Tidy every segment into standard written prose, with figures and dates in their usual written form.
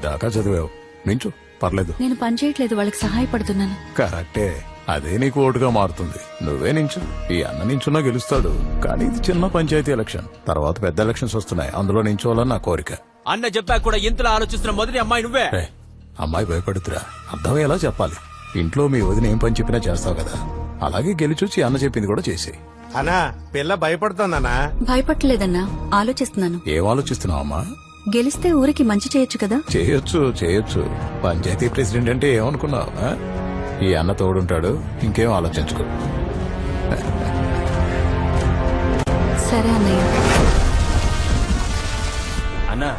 దాకా చదివావు నించు పర్లేదు. నేను పని చేయట్లేదు, వాళ్ళకి సహాయపడుతున్నాను. కరెక్టే, అదే నీకు ఓటుగా మారుతుంది. నువ్వే నించు. ఈ అన్న నించున్నా గెలుస్తాడు, కానీ ఇది చిన్న పంచాయతీ ఎలక్షన్. తర్వాత పెద్ద ఎలక్షన్స్ వస్తున్నాయి, అందులో నించోవాలని నా కోరిక. అన్న చెప్పాక కూడా ఇంతలా ఆలోచిస్తున్న మొదటి అమ్మాయి నువ్వే. అమ్మాయి భయపడుతురా, అర్థమయ్యేలా చెప్పాలి. ఇంట్లో మీ వదిన ఏం పని చెప్పినా చేస్తావు కదా, అలాగే గెలిచొచ్చి అన్న చెప్పింది కూడా చేసి. అన్నా పిల్ల భయపడుతోందన్నా. భయపట్టలేదన్నా, ఆలోచిస్తున్నాను. ఏం ఆలోచిస్తున్నావు అమ్మా? గెలిస్తే ఊరికి మంచి చేయొచ్చు కదా. చేయొచ్చు. పంచాయతీ ప్రెసిడెంట్ అంటే ఏమనుకున్నావు? ఈ అన్న తోడుంటాడు, ఇంకేం ఆలోచించుకో. సరే అన్నయ్య. అన్నా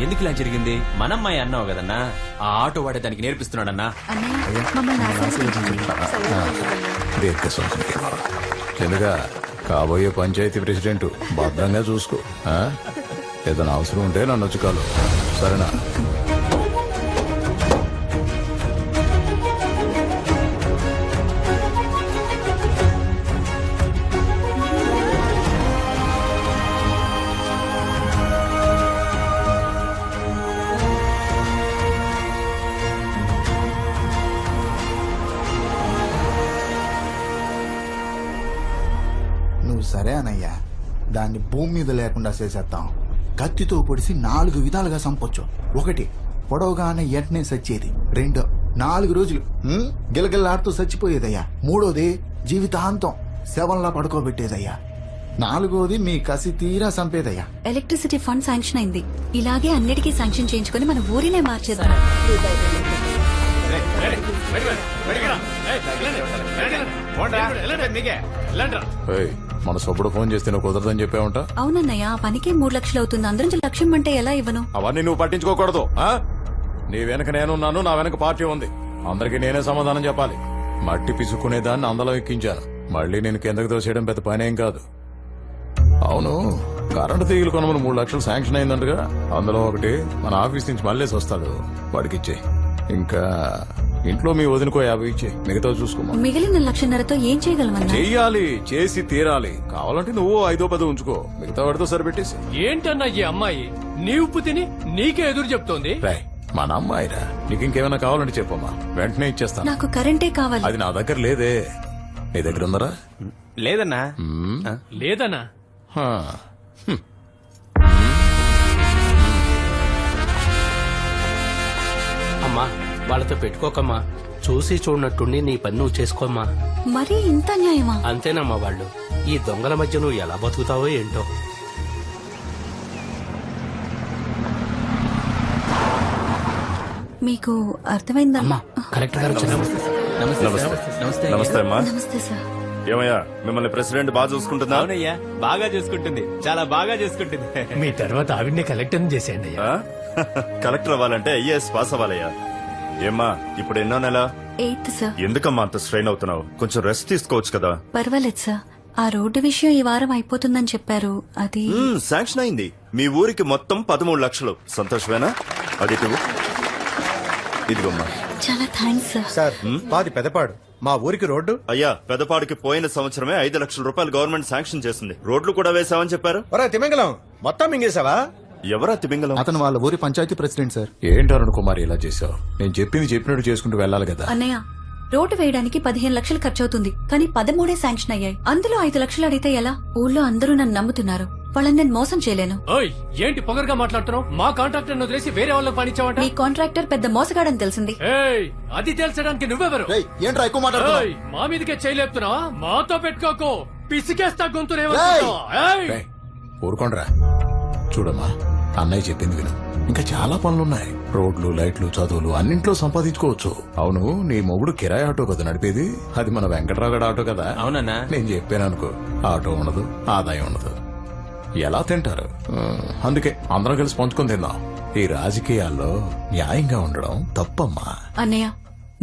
ఎందుకు ఇలా జరిగింది? మనమ్మాయి అన్నావు కదన్నా, ఆ ఆటో వాడే దానికి నేర్పిస్తున్నాడన్నా. అన్నయ్య మమ్మల్ని ఆశీర్వదించండి. ఎందుగా కాబోయే పంచాయతీ ప్రెసిడెంట్ భద్రంగా చూసుకో. ఏదైనా అవసరం ఉంటే నన్ను వచ్చుకోలు, సరేనా? నువ్వు సరే అనయ్యా, దాన్ని భూమి మీద లేకుండా చేసేద్దాం. కత్తితో పొడిసి 4 విధాలుగా చంపొచ్చు. 1 పొడవుగానే వెంటనే సచ్చేది. 2 4 రోజులు గిలగిల్లాడుతూ చచ్చిపోయేదయ్యా. 3 జీవితాంతం శవంలా పడుకోబెట్టేదయ్యా. 4 మీ కసి తీరా చంపేదయ్యా. ఎలక్ట్రిసిటీ ఫండ్ శాంక్షన్ అయింది. ఇలాగే అన్నిటికీ శాంక్షన్ చేయించుకుని మన ఊరినే మార్చేద్దాం. మన సొప్పుడు ఫోన్ చేస్తే నువ్వు కుదరదని చెప్పావుంటా. అవునన్నయ్య, ఆ పనికి 3 లక్షలు అవుతుంది. అందరం లక్ష్యం అంటే ఎలా ఇవ్వను? అవన్నీ నువ్వు పట్టించుకోకూడదు. నీ వెనక నేనున్నాను, నా వెనక పార్టీ ఉంది. అందరికీ నేనే సమాధానం చెప్పాలి. మట్టి పిసుక్కునేదాన్ని అందలం ఎక్కించాను, మళ్ళీ నేను కిందకి తోసేయడం పెద్ద పనేం కాదు. అవును, కరెంటు తీగలు కొనమని 3 లక్షలు శాంక్షన్ అయిందంటగా. అందులో 1 మన ఆఫీస్ నుంచి మళ్ళీ వస్తాడు, వాడికిచ్చే. ఇంకా ఇంట్లో మీ వదినకో 50 ఇచ్చే, మిగతా చూసుకోమా. మిగిలిన 1,50,000తో ఏం చేయగలమన్నా? చెయ్యాలి, చేసి తీరాలి. కావాలంటే నువ్వు 5-10 ఉంచుకో, మిగతా వాడితో సరిపెట్టేసి. ఏంటన్నా ఈ అమ్మాయి నీ ఉప్పు తిని నీకే ఎదురు చెప్తోంది? రాయ్, మన అమ్మాయిరా, నీకు ఇంకేమైనా కావాలంటే చెప్పమ్మా, వెంటనే ఇచ్చేస్తాను. నాకు కరెంటే కావాలి. అది నా దగ్గర లేదే, నీ దగ్గర ఉందరా? లేదన్నా. లేదన్నా. అమ్మా వాళ్ళతో పెట్టుకోకమ్మా, చూసి చూడనట్టుండి నీ పని నువ్వు చేసుకోమ్మా. మరీ ఇంత న్యాయమా? అంతేనమ్మా, వాళ్ళు ఈ దొంగల మధ్య నువ్వు ఎలా బతుకుతావో ఏంటో. మీకు అర్థమైందమ్మా? కలెక్టర్ గారు నమస్తే అమ్మా. నమస్తే సార్. ఏమయ్యా, మిమ్మల్ని ప్రెసిడెంట్ బాగా చూసుకుంటుందా? అవునయ్యా, బాగా చూసుకుంటుంది, చాలా బాగా చూసుకుంటుంది. మీ తర్వాత ఆవిడ్నే కలెక్టర్ చేసేయండి. కలెక్టర్ అవ్వాలంటే ఐఏఎస్ పాస్ అవ్వాలయ్యా. ఏమ్మా, ఇప్పుడు ఎన్నో నెల? 8th sir. ఎందుకమ్మా అంత స్ట్రెయిన్ అవుతున్నావు? కొంచెం రెస్ట్ తీసుకోవచ్చు కదా. పర్వాలేదు సార్, ఆ రోడ్డు విషయం ఈ వారం అయిపోతుందని చెప్పారు. అది శాంక్షన్ అయింది. మీ ఊరికి మొత్తం 13 లక్షలు. సంతోషమేనా? అది ఇదిగోమ్మా. చాలా థ్యాంక్స్ సార్. సార్, మాది పెదపాడు, మా ఊరికి రోడ్డు. అయ్యా, పెదపాడికి పోయిన సంవత్సరమే 5 లక్షల రూపాయలు గవర్నమెంట్ శాంక్షన్ చేసింది. రోడ్లు కూడా వేసామని చెప్పారు. తిమింగలం మొత్తం మింగేశావా? ఎవరా తిమింగలం? అతను వాళ్ళ ఊరి పంచాయతీ ప్రెసిడెంట్ సార్. ఏంటి అరుణ్ కుమార్ ఇలా చేసావు? నేను చెప్పింది చెప్పినట్టు చేసుకుంటూ వెళ్ళాలి కదా. అన్నయ్య, రోడ్డు వేయడానికి 15 లక్షలు ఖర్చు అవుతుంది, కానీ 13 శాంక్షన్ అయ్యాయి. అందులో 5 లక్షలు అడిగితే ఎలా? ఊళ్ళో అందరూ నన్ను నమ్ముతున్నారు, వాళ్ళని నేను మోసం చేయలేను. ఓయ్, ఏంటి పొగరుగా మాట్లాడుతున్నావు? మా కాంట్రాక్టర్ వదిలేసి వేరే వాళ్ళకి పనిచ్చావంట. మీ కాంట్రాక్టర్ పెద్ద మోసగాడని తెలిసింది. ఏయ్, అది తెలుసడానికి నువ్వెవరు? ఏంట్రా ఎక్కువ మాట్లాడుతున్నావు? ఏయ్, మా మీదకే చేయలేపుతున్నావా? మాతో పెట్టుకోకు, పిసికేస్తా గొంతునే. రేయ్, ఊరుకోండ్రా. చూడమ్మా, అన్నయ్య చెప్పింది విను. ఇంకా చాలా పనులున్నాయి. రోడ్లు, లైట్లు, చదువులు అన్నింట్లో సంపాదించుకోవచ్చు. అవును, నీ మొగుడు కిరాయి ఆటో కదా నడిపేది? అది మన వెంకట్రావు గడ ఆటో కదా. అవునన్నా. నేను చెప్పాను అనుకో, ఆటో ఉండదు, ఆదాయం ఉండదు, ఎలా తింటారు? అందుకే అందరం కలిసి పంచుకొని తిందాం. ఈ రాజకీయాల్లో న్యాయంగా ఉండడం తప్పమ్మా. అన్నయ్య,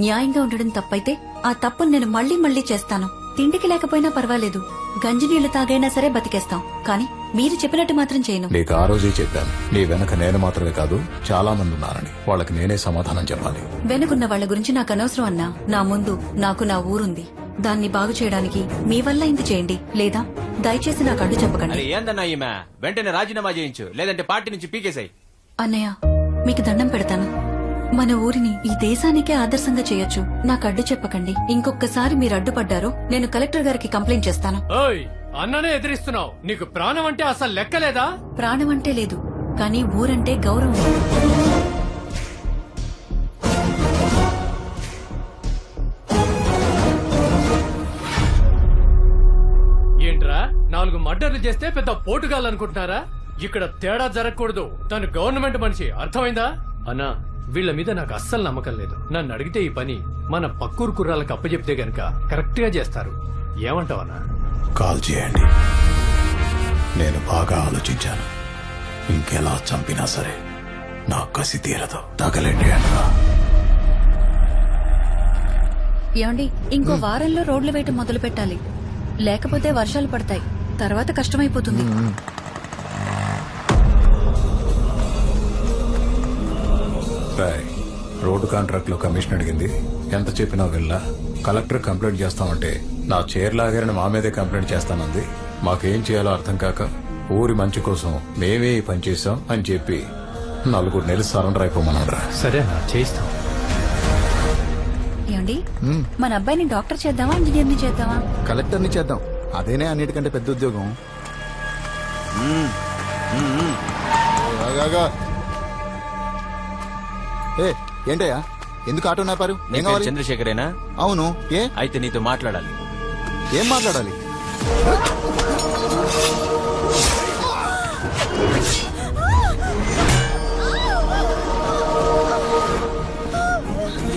న్యాయంగా ఉండడం తప్పైతే ఆ తప్పును నేను మళ్ళీ మళ్ళీ చేస్తాను. తిండికి లేకపోయినా పర్వాలేదు, గంజి నీళ్లు తాగైనా సరే బతికేస్తాం, కానీ మీరు చెప్పినట్టు మాత్రం చేయను. నీకు ఆ రోజే చెప్పాను, నీ వెనక నేను మాత్రమే కాదు చాలా మంది ఉన్నారని. వాళ్ళకి నేనే సమాధానం చెప్పాలి. వెనుకున్న వాళ్ళ గురించి నాకు అనవసరం అన్నా. నా ముందు నాకు నా ఊరుంది, దాన్ని బాగు చేయడానికి మీ వల్ల ఇంత చేయండి, లేదా దయచేసి నాకు అడ్డు చెప్పకండి. ఏందన్నా ఈమె? వెంటనే రాజీనామా చేయించు, లేదంటే పార్టీ నుంచి పీకేసాయి. అన్నయ్య, మీకు దండం పెడతాను, మన ఊరిని ఈ దేశానికే ఆదర్శంగా చేయొచ్చు. నాకు అడ్డు చెప్పకండి. ఇంకొకసారి మీరు అడ్డుపడ్డారో నేను కలెక్టర్ గారికి కంప్లైంట్ చేస్తాను. ఓయ్ అన్ననే ఎదిరిస్తున్నావు. నీకు ప్రాణం అంటే అసలు లెక్కలేదా? ప్రాణం అంటే లేదు, కానీ ఊరంటే గౌరవం. ఏంట్రా 4 మర్డర్లు చేస్తే పెద్ద పోటుగాలనుకుంటున్నారా? ఇక్కడ తేడా జరగకూడదు. తను గవర్నమెంట్ మనిషి, అర్థమైందా? అన్నా, వీళ్ళ మీద నాకు అస్సలు నమ్మకం లేదు. నన్ను అడిగితే ఈ పని మన పక్కూరు కుర్రాలకు అప్పచెప్తే గనక కరెక్ట్ గా చేస్తారు. ఏమంటావన్నా? కాల్ చేయండి. నేను బాగా ఆలోచించాను. ఇంకెలా చంపినా సరే నా కసి తీరదు. తగలండి అన్నా. ఏమండి, ఇంకో వారంలో రోడ్లు వేయటం మొదలు పెట్టాలి. లేకపోతే వర్షాలు పడతాయి, తర్వాత కష్టమైపోతుంది. రోడ్డు కాంట్రాక్ట్ లో కమిషన్ అడిగింది. ఎంత చెప్పినా వెళ్ళా. కలెక్టర్ కంప్లైంట్ చేస్తామంటే నా చైర్ లాగారని మా మీదే కంప్లైంట్ చేస్తానంది. మాకేం చేయాలో అర్థం కాక ఊరి మంచి కోసం మేమే ఈ పని చేశాం అని చెప్పి 4 నెలలు సరెండర్ అయిపోమన్నారా. సరేనా, చేయిస్తాం. ఏమండి, మన అబ్బాయిని డాక్టర్ చేద్దామా, ఇంజనీర్ని చేద్దామా? కలెక్టర్ని చేద్దాం, అదేనే అన్నిటికంటే పెద్ద ఉద్యోగం. ఆగాగా. ఏ ఏంటయ్యా, ఎందుకు ఆటో నాపారు? నీ పేరు చంద్రశేఖరేనా? అవును. ఏ అయితే నీతో మాట్లాడాలి. ఏం మాట్లాడాలి?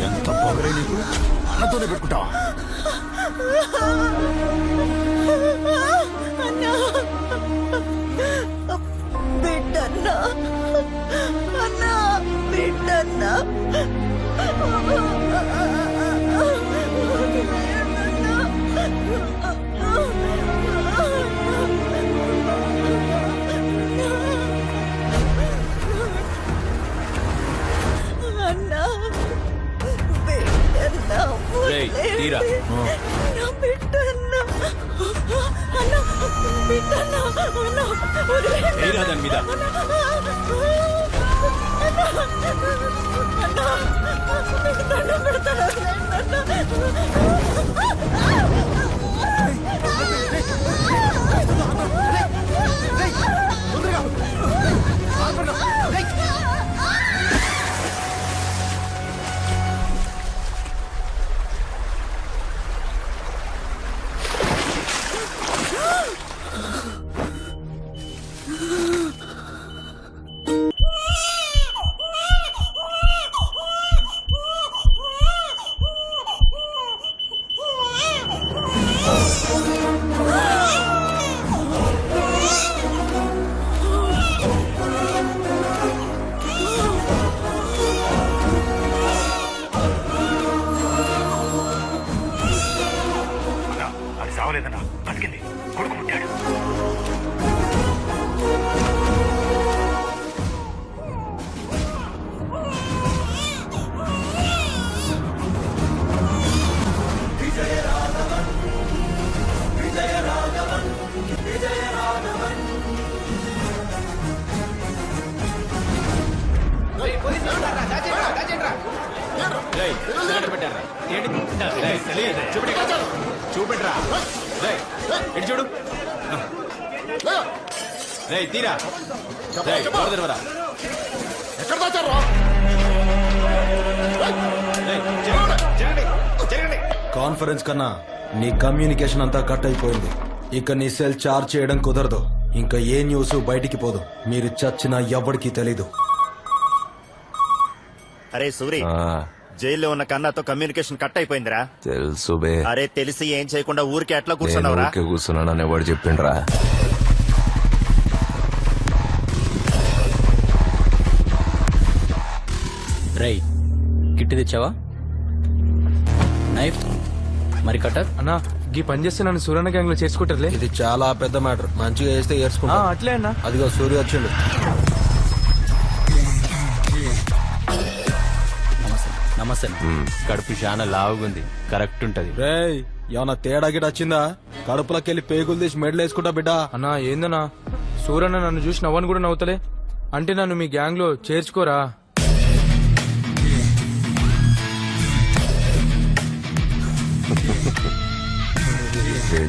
ఎంత పొగరే నీకు? అన్నతోనే పెట్టుకుంటావా? బిడ్డన్నా, అన్నా, బిడ్డన్నా. అన్నా, బిడ్డన్నా, రేయ్, తీరా. నా బిడ్డన్నా, అన్నా, బిడ్డన్నా, అన్నా, వదిలేయ్. తీరా దాని మీద. చూపెట్రా. ఇటు చూడు. తీరా. కాన్ఫరెన్స్ కన్నా నీ కమ్యూనికేషన్ అంతా కట్ అయిపోయింది. ఇక నీ సెల్ చార్జ్ చేయడం కుదరదు. ఇంకా ఏ న్యూస్ బయటికి పోదు. మీరు చచ్చినా ఎవరికి తెలీదు. అరే సూరి, జైల్లో ఉన్న కన్నాతో కమ్యూనికేషన్ కట్ అయిపోయిందిరా. తెలుసు బే. అరే తెలిసి ఏం చేయకుండా ఊరికి ఎట్లా కూర్చున్నావురా? కూర్చున్నానని ఎవడు చెప్పిండ్రా? రై, కిట్టి తెచ్చావా? నైఫ్ మరి కట్టర్? అన్నా, ఈ పని చేస్తే నన్ను సూర్యన్న గ్యాంగ్ లో చేసుకుంటారులే. ఇది చాలా పెద్ద మ్యాటర్. మంచిగా వేస్తే ఏర్చుకుంటా. అట్లే అన్నా. అదిగో సూర్య వచ్చిండు. నమస్తే. కడుపు చాలా లావుగుంది, కరెక్ట్ ఉంటది. రేయ్, ఏమన్నా తేడా గిట వచ్చిందా? కడుపులోకెళ్ళి పేగులు తీసి మెడలు వేసుకుంటా బిడ్డ. అన్నా ఏందన్నా, సూర్యన్న నన్ను చూసి నవ్వను కూడా నవ్వుతలే. అంటే నన్ను మీ గ్యాంగ్ లో చేర్చుకోరా?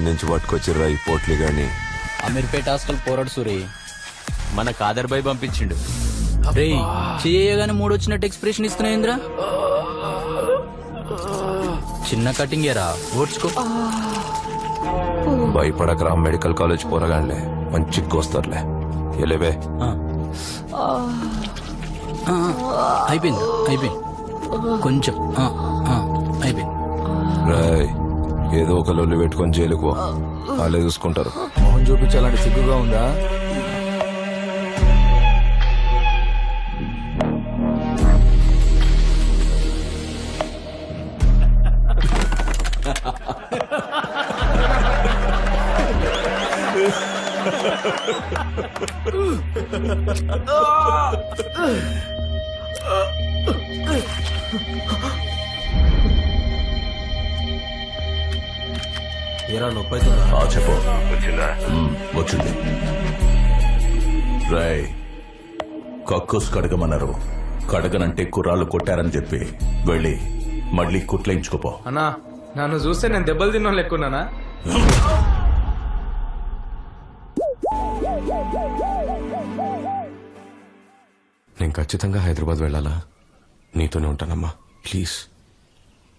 నుంచి పట్టుకొచ్చిర్రా ఈ పోట్లి గాని. అమీర్పేట హాస్టల్ పోరాడు సూరి మన కాదర్ బాయ్ పంపించిండు. చేయగానే మూడు వచ్చినట్టు ఎక్స్ప్రెషన్ ఇస్తున్నాయింద్రా. చిన్న కటింగ్ ఏరా ఓడ్చుకో. భయపడకరా, మెడికల్ కాలేజ్ పోరగాండ్లే మంచి కోస్తారులే. ఎలేవే అయిపోయింది అయిపోయింది కొంచెం అయిపోయింది. రాయ్ ఏదో ఒక లొల్లి పెట్టుకొని జైలుకు పో, వాళ్ళే చూసుకుంటారు. మొహం చూపించాలంటే సిగ్గుగా ఉందా? ఏరా నొప్పి అవుతుందా? చెప్పు. వచ్చింది. రాయ్ కక్కుస్ కడగమన్నారు. కడగనంటే కుర్రాళ్ళు కొట్టారని చెప్పి వెళ్ళి మళ్ళీ కుట్లేయించుకోపో. అన్నా నన్ను చూస్తే నేను దెబ్బలు తిన్నా లెక్కున్నానా? నేను ఖచ్చితంగా హైదరాబాద్ వెళ్ళాలా? నీతోనే ఉంటానమ్మా, ప్లీజ్.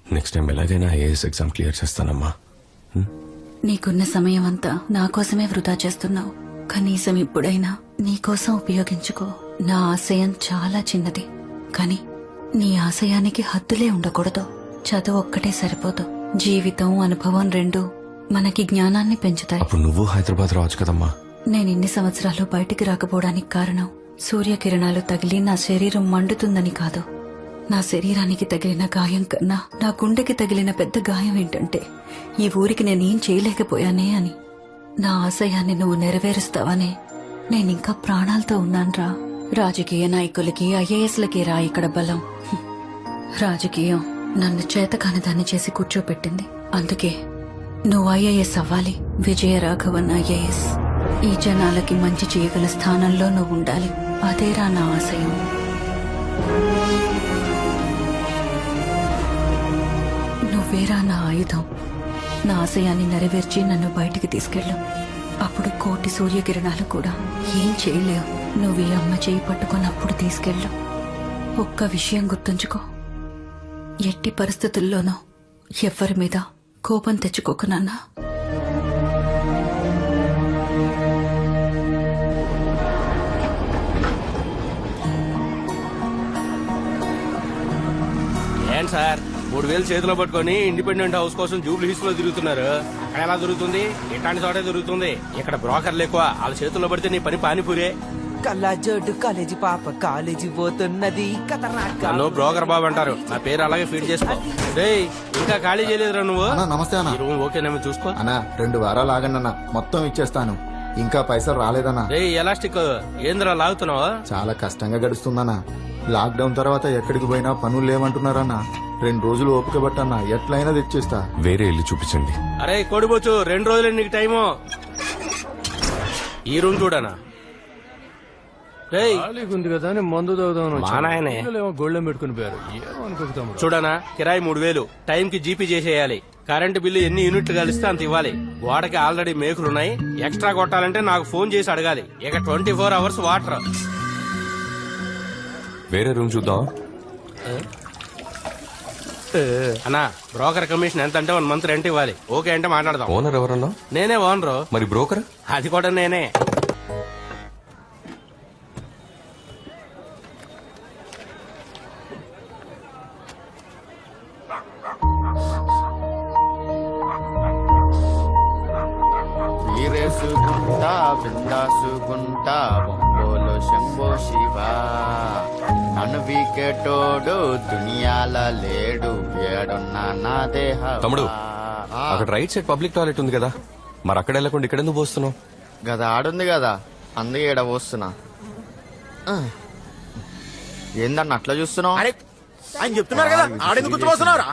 నెక్స్ట్ టైం ఎలాగైనా ఐఏఎస్ ఎగ్జామ్ క్లియర్ చేస్తానమ్మా. నీకున్న సమయం అంతా నా కోసమే వృధా చేస్తున్నావు. కనీసం ఇప్పుడైనా నీకోసం ఉపయోగించుకో. నా ఆశయం చాలా చిన్నది, కానీ నీ ఆశయానికి హద్దులే ఉండకూడదు. చదువు ఒక్కటే సరిపోదు, జీవితం అనుభవం రెండూ మనకి జ్ఞానాన్ని పెంచుతాయి. అప్పుడు నువ్వు హైదరాబాద్ రావచ్చు కదమ్మా. నేను ఇన్ని సంవత్సరాలు బయటికి రాకపోవడానికి కారణం సూర్యకిరణాలు తగిలి నా శరీరం మండుతుందని కాదు. నా శరీరానికి తగిలిన గాయం కన్నా నా గుండెకి తగిలిన పెద్ద గాయం ఏంటంటే ఈ ఊరికి నేనేం చేయలేకపోయానే అని. నా ఆశయాన్ని నువ్వు నెరవేరుస్తావనే నేనింకా ప్రాణాలతో ఉన్నాన్రా. రాజకీయ నాయకులకి ఐఏఎస్లకి రా ఇక్కడ బలం. రాజకీయం నన్ను చేతకాని దాన్ని చేసి కూర్చోపెట్టింది. అందుకే నువ్వు ఐఏఎస్ అవ్వాలి, విజయరాఘవన్ ఐఏఎస్. ఈ జనాలకి మంచి చేయగల స్థానంలో నువ్వు ఉండాలి. అదేరా నా ఆశయం. నువ్వేరా నా ఆయుధం. నా ఆశయాన్ని నెరవేర్చి నన్ను బయటికి తీసుకెళ్ళు. అప్పుడు కోటి సూర్యకిరణాలు కూడా ఏం చేయలేవు. నువ్వు ఈ అమ్మ చేయి పట్టుకున్నప్పుడు తీసుకెళ్ళు. ఒక్క విషయం గుర్తుంచుకో, ఎట్టి పరిస్థితుల్లోనూ ఎవ్వరి మీద కోపం తెచ్చుకోకు నాన్నా. ఏంటి సార్ 3000 చేతిలో పట్టుకొని ఇండిపెండెంట్ హౌస్ కోసం జూబ్లీ హిల్స్ లో తిరుగుతున్నారు? అక్కడ ఎలా దొరుకుతుంది? ఇట్లాంటి చోటే దొరుకుతుంది. ఇక్కడ బ్రోకర్లు ఎక్కువ, వాళ్ళ చేతుల్లో పడితే నీ పని పానీపూరే. కళ్ళజోడు కాలేజీ పాప కాలేజీ పోతున్నది. నన్ను బ్రోకర్ బాబు అంటారు, నా పేరు అలాగే ఫీడ్ చేసుకో. డేయ్ ఇంకా ఖాళీ చేయలేదురా నువ్వు? నమస్తే అన్న. ఈ రూమ్ ఓకేనేమో చూసుకో. అన్నా 2 వారాలు ఆగండి అన్న, మొత్తం ఇచ్చేస్తాను. ఇంకా పైసలు రాలేదన్నా. డేయ్ ఎలాస్టిక్ ఏంద్రా లాగుతున్నావా? చాలా కష్టంగా గడుస్తుందన్నా. లాక్డౌన్ తర్వాత ఎక్కడికి పోయినా పనులు లేవంటున్నారన్నా. 2 రోజులు ఓపిక పట్టన్నా, ఎట్లయినా తెచ్చేస్తా. వేరే ఇల్లు చూపించండి. అరే కొడిపోచ్చు, 2 రోజులే నీకు టైము. ఈ రూమ్ చూడనా? ఉంది కదా అని మందు తాగుదాం. మా నాయనే గోళ్ళెం పెట్టుకుని పోయారు. ఏమనుకుంటాము చూడనా, కిరాయి 3000, టైం కి జీపీ చేసేయాలి. కరెంటు బిల్లు ఎన్ని యూనిట్లు కలిస్తే అంత ఇవ్వాలి. వాడకి ఆల్రెడీ మేకులున్నాయి, ఎక్స్ట్రా కొట్టాలంటే నాకు ఫోన్ చేసి అడగాలి. ఇక 24 అవర్స్ వాటర్. వేరే రూమ్ చూద్దాం. అన్నా బ్రోకర్ కమిషన్ ఎంత అంటే 1 మంత్ రెంట్ ఇవ్వాలి. ఓకే అంటే మాట్లాడదాం. ఓనర్ ఎవరన్నా? నేనే ఓనరు. మరి బ్రోకర్? అది కూడా నేనే. వీరేసుకుంటా బిందాసుకుంటా బొంబోలు శంభో శివ. నన్ను వీకెటోడు దునియాల లేడు, ఏడున్నా నా దేహ. తమ్ముడు, అక్కడ రైట్ సైడ్ పబ్లిక్ టాయిలెట్ ఉంది కదా, మరి అక్కడ వెళ్ళకుండా ఇక్కడ ఎందుకు పోస్తున్నావు? గదా ఆడుంది కదా, అందుకే ఈడ పోస్తున్నా. ఏందన్న అట్లా చూస్తున్నావు? ఆయన చెప్తున్నారు కదా, ఆడెందుకు గుర్తుపోతున్నావురా?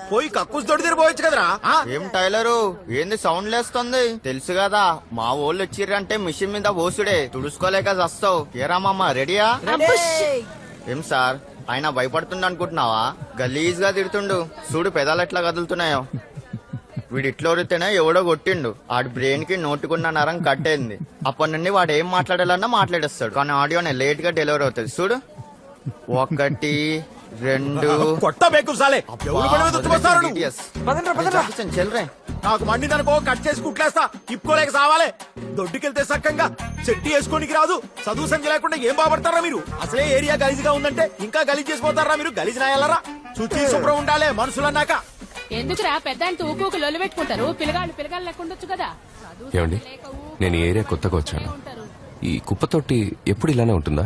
పోయి కక్కుస్ తోటి తిరిగిపోవచ్చు కదరా. ఏం టైలరు ఏంది సౌండ్ లేస్తుంది? తెలుసు కదా, మా వాళ్ళు వచ్చిర్రంటే మిషన్ మీద పోసుడే, తుడుచుకోలేక చస్తావు. ఏరా మామ రెడీయా? ఏం సార్ ఆయన భయపడుతుంది అనుకుంటున్నావా? గలీజ్ గా తిడుతుండు చూడు, పెదాలు ఎట్లా కదులుతున్నాయో. వీడు ఇట్లా వరితేనే ఎవడో కొట్టిండు ఆడి బ్రెయిన్ కి నోటుకున్న నరం కట్టేంది. అప్పటి నుండి వాడు ఏం మాట్లాడాలన్నా మాట్లాడేస్తాడు. కానీ ఆడియోనే లేట్ గా డెలివరీ అవుతుంది. చూడు 1 2 కొట్ట బేకు సాలే ఎవరు పని మీద వచ్చి Idiots. చెల్రే నాకు మండిందనుకో కట్ చేసి కుట్లేస్తా. ఇప్పుకోలేక సావాలే. దొడ్డుకెళ్తే సక్కంగా చెట్టి వేసుకోనికి రాదు. చదువు సంఖ్య లేకుండా ఏం బాబడతారా మీరు? అసలే ఏరియా గలీజ్గా ఉందంటే ఇంకా గలీజ్ చేసిపోతారా మీరు? గలీజ్ నాయాలరా? శుచి శుభ్రం ఉండాలి మనుషులన్నాక. ఎందుకురా పెద్ద ఊకు లొల్లు పెట్టుకుంటారు? పిల్లగాళ్ళు లెక్కుండొచ్చు కదా. ఏమండి, నేను ఈ ఏరియా కొత్తగా వచ్చాను. ఈ కుప్పతోటి ఎప్పుడు ఇలానే ఉంటుందా?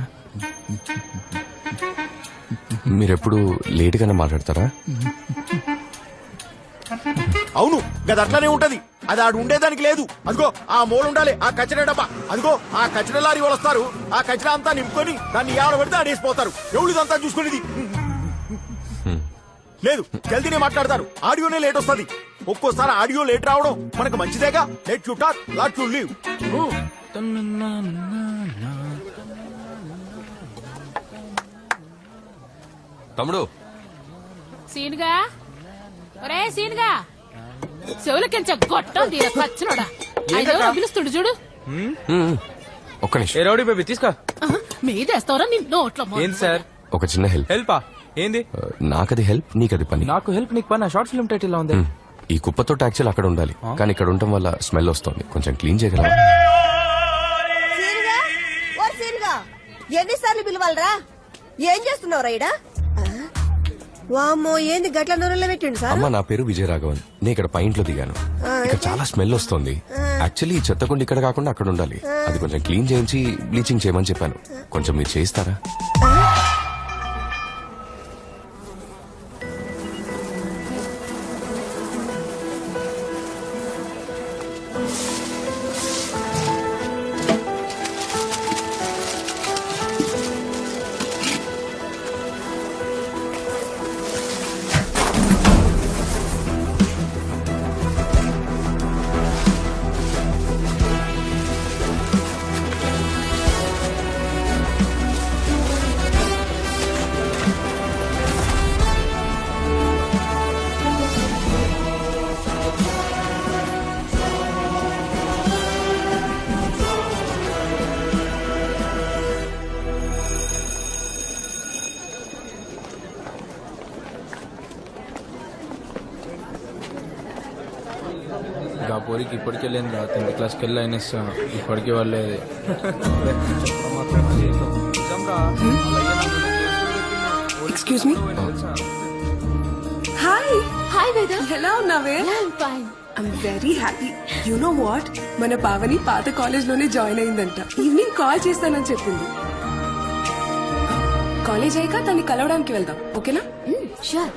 మీరెప్పుడు లేటుగానే మాట్లాడతారా? అవును గది అట్లానే ఉంటది. అది ఆడు ఉండేదానికి లేదు. అదిగో ఆ మూల ఉండాలి ఆ కచరా డబ్బా. అదిగో ఆ కచరా లారీ వాళ్ళు వస్తారు. ఆ కచరా అంతా నింపుకొని దాన్ని ఏడ పడితే ఆడేసిపోతారు. ఎవరిదంతా చూసుకునేది లేదు. జల్దీనే మాట్లాడతారు. ఆడియోనే లేట్ వస్తుంది. ఒక్కోసారి ఆడియో లేట్ రావడం మనకు మంచిదేగా. Let you talk lot you live. తమ్ముడు సీన్గా ఒరే సీన్గా చెవులకించ గొట్టం తీర సచ్చినోడా. పిలుస్తుడు చూడు. ఒక్క నిమిషం. ఏ రౌడీ బేబీ తీసుకో. మీదేస్తావరా నీ నోట్లో ఏంది సార్? ఒక చిన్న హెల్ప్. హెల్పా? ఏంది? నాకది హెల్ప్, నీకది పని. నాకు హెల్ప్ నీకు పని. షార్ట్ ఫిల్మ్ టైటిల్ లా ఉంది. ఈ కుప్పతో యాక్చువల్ అక్కడ ఉండాలి, కానీ ఇక్కడ ఉండటం వల్ల స్మెల్ వస్తుంది. కొంచెం క్లీన్ చేయగలవా? ఎన్నిసార్లు పిలవాలరా? ఏం చేస్తున్నావురా ఈడ? వామ్మో ఏంది గట్ల నూనెలో పెట్టిండు సార్? అమ్మ, నా పేరు విజయరాఘవన్. నేను ఇక్కడ పైంట్లో దిగాను. ఇక్కడ చాలా స్మెల్ వస్తుంది. యాక్చువల్లీ ఈ చెత్తకుండా ఇక్కడ కాకుండా అక్కడ ఉండాలి. అది కొంచెం క్లీన్ చేయించి బ్లీచింగ్ చేయమని చెప్పాను. కొంచెం మీరు చేయిస్తారా? పోరికి ఇప్పటికే లేదు. 10th క్లాస్కి వెళ్ళి అయినేస్తాను. ఇప్పటికీ వాళ్ళేది. Excuse me. Hi hi Veda, ఎలా ఉన్నావే? I'm very happy. You know what, మన పావని పాత కాలేజ్ లోనే జాయిన్ అయిందంట. ఈవినింగ్ కాల్ చేస్తానని చెప్పింది. కాలేజ్ అయ్యాక తన్ని కలవడానికి వెళ్దాం, ఓకేనా? షూర్.